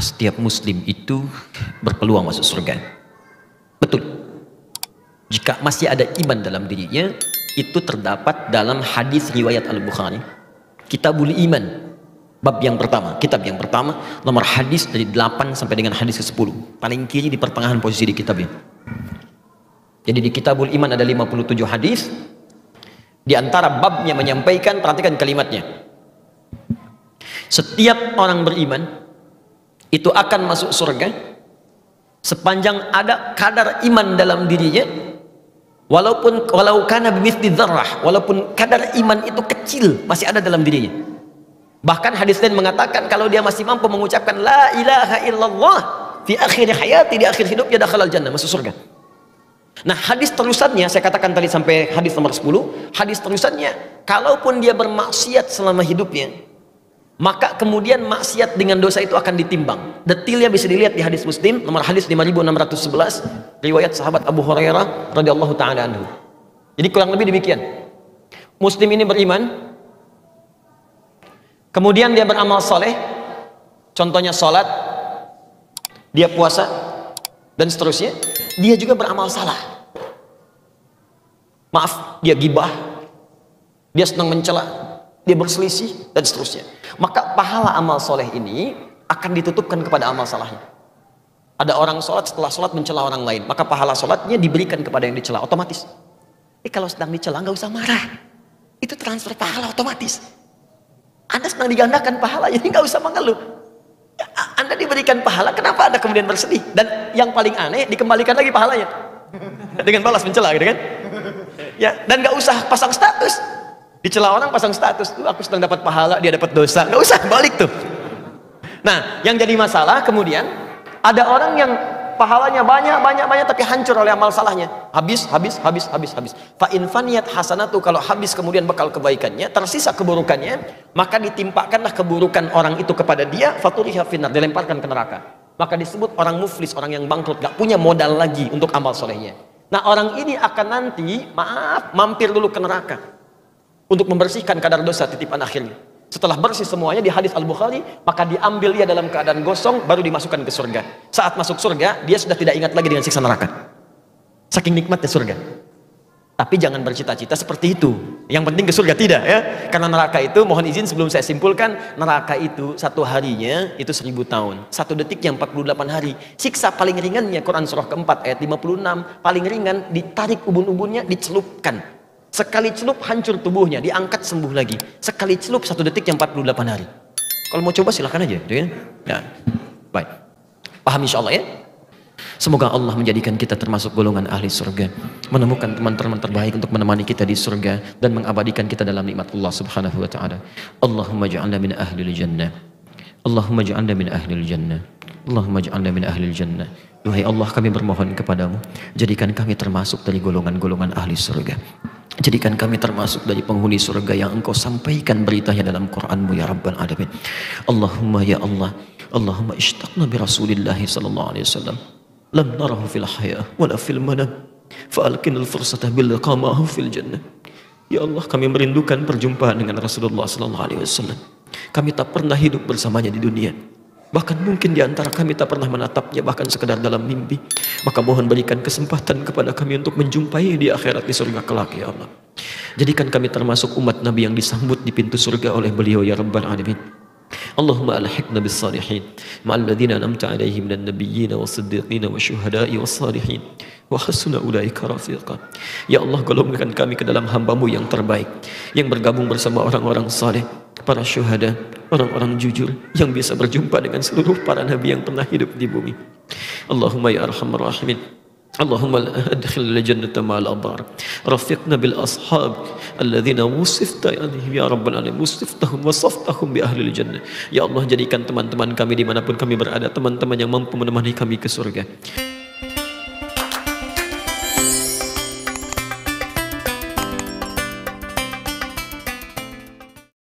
setiap muslim itu berpeluang masuk surga. Betul. Jika masih ada iman dalam dirinya, itu terdapat dalam hadis riwayat Al-Bukhari, Kitabul Iman, bab yang pertama, kitab yang pertama, nomor hadis dari 8 sampai dengan hadis ke-10. Paling kiri di pertengahan posisi di kitab ini. Jadi di Kitabul Iman ada 57 hadis. Di antara babnya menyampaikan, perhatikan kalimatnya. Setiap orang beriman itu akan masuk surga sepanjang ada kadar iman dalam dirinya, walau kana bimithli dzarrah, walaupun kadar iman itu kecil masih ada dalam dirinya. Bahkan hadis lain mengatakan kalau dia masih mampu mengucapkan la ilaha illallah fi akhir hayati, di akhir hidupnya, dakhalal jannah, masuk surga. Nah, hadis terusannya saya katakan tadi sampai hadis nomor 10, hadis terusannya, kalaupun dia bermaksiat selama hidupnya, maka kemudian maksiat dengan dosa itu akan ditimbang. Detailnya bisa dilihat di hadis Muslim nomor hadis 5611, riwayat sahabat Abu Hurairah radhiyallahu taala anhu. Jadi kurang lebih demikian. Muslim ini beriman, kemudian dia beramal soleh, contohnya sholat, dia puasa, dan seterusnya. Dia juga beramal salah. Maaf, dia gibah, dia senang mencela, dia berselisih, dan seterusnya. Maka pahala amal soleh ini akan ditutupkan kepada amal salahnya. Ada orang sholat, setelah sholat mencela orang lain, maka pahala sholatnya diberikan kepada yang dicela otomatis. Kalau sedang dicela nggak usah marah, itu transfer pahala otomatis. Anda sedang digandakan pahala, jadi nggak usah mengeluh. Anda diberikan pahala, kenapa Anda kemudian bersedih? Dan yang paling aneh, dikembalikan lagi pahalanya dengan balas mencela, gitu kan? Ya, dan nggak usah pasang status. Dicela orang pasang status, tuh aku sedang dapat pahala, dia dapat dosa, nggak usah balik tuh. Nah, yang jadi masalah kemudian ada orang yang pahalanya banyak tapi hancur oleh amal salahnya, habis. Fa in faniyat hasanatu, kalau habis kemudian bekal kebaikannya, tersisa keburukannya, maka ditimpakanlah keburukan orang itu kepada dia, faturiha finnar, dilemparkan ke neraka. Maka disebut orang muflis, orang yang bangkrut, gak punya modal lagi untuk amal solehnya. Nah, orang ini akan nanti mampir dulu ke neraka untuk membersihkan kadar dosa titipan akhirnya. Setelah bersih semuanya di hadis Al-Bukhari, maka diambil dia dalam keadaan gosong, baru dimasukkan ke surga. Saat masuk surga, dia sudah tidak ingat lagi dengan siksa neraka. Saking nikmatnya surga. Tapi jangan bercita-cita seperti itu. Yang penting ke surga tidak, ya. Karena neraka itu, mohon izin sebelum saya simpulkan, neraka itu satu harinya itu 1000 tahun. Satu detiknya 48 hari. Siksa paling ringannya, Quran surah keempat ayat 56, paling ringan, ditarik ubun-ubunnya, dicelupkan. Sekali celup hancur tubuhnya, diangkat sembuh lagi. Sekali celup 1 detik yang 48 hari. Kalau mau coba silahkan aja, gitu ya. Nah, baik. Paham insya Allah, ya? Semoga Allah menjadikan kita termasuk golongan ahli surga, menemukan teman-teman terbaik untuk menemani kita di surga dan mengabadikan kita dalam nikmat Allah Subhanahu wa taala. Allahumma ja'alna min ahlil jannah. Allahumma ja'alna min ahlil jannah. Allahumma ja'alna min ahlil jannah. Wahai Allah, kami bermohon kepadamu, jadikan kami termasuk dari golongan-golongan ahli surga. Jadikan kami termasuk dari penghuni surga yang Engkau sampaikan beritanya dalam Quran-Mu, ya Rabbal Alamin. Allahumma ya Allah, Allahumma ishtaqna bi Rasulillah sallallahu alaihi wasallam. Lam narahu fil haya wala fil manam. Fa'alqinal fursata bil liqamahu fil jannah. Ya Allah, kami merindukan perjumpaan dengan Rasulullah sallallahu alaihi wasallam. Kami tak pernah hidup bersamanya di dunia. Bahkan mungkin di antara kami tak pernah menatapnya, bahkan sekedar dalam mimpi. Maka mohon berikan kesempatan kepada kami untuk menjumpai di akhirat di surga kelak, ya Allah. Jadikan kami termasuk umat Nabi yang disambut di pintu surga oleh beliau, ya Rabbal Alamin. Allahumma alhiqna bis salihin ma'al ladzina an'amta 'alaihim minan nabiyyin was-siddiqin wasyuhada'i was-salihin wa hasuna ulaika rafiqa. Ya Allah, golongkan kami ke dalam hamba-Mu yang terbaik, yang bergabung bersama orang-orang saleh, para syuhada, orang-orang jujur yang bisa berjumpa dengan seluruh para nabi yang pernah hidup di bumi. Allahumma ya arhamar rahimin, Allahumma adkhilna jannata ma'al abrar, rafiqna bil ashab alladzina wusifta alaihim ya Rabbal Alamin, wusiftahum wasaftahum bi ahlil jannah. Ya Allah, jadikan teman-teman kami dimanapun kami berada, teman-teman yang mampu menemani kami ke surga.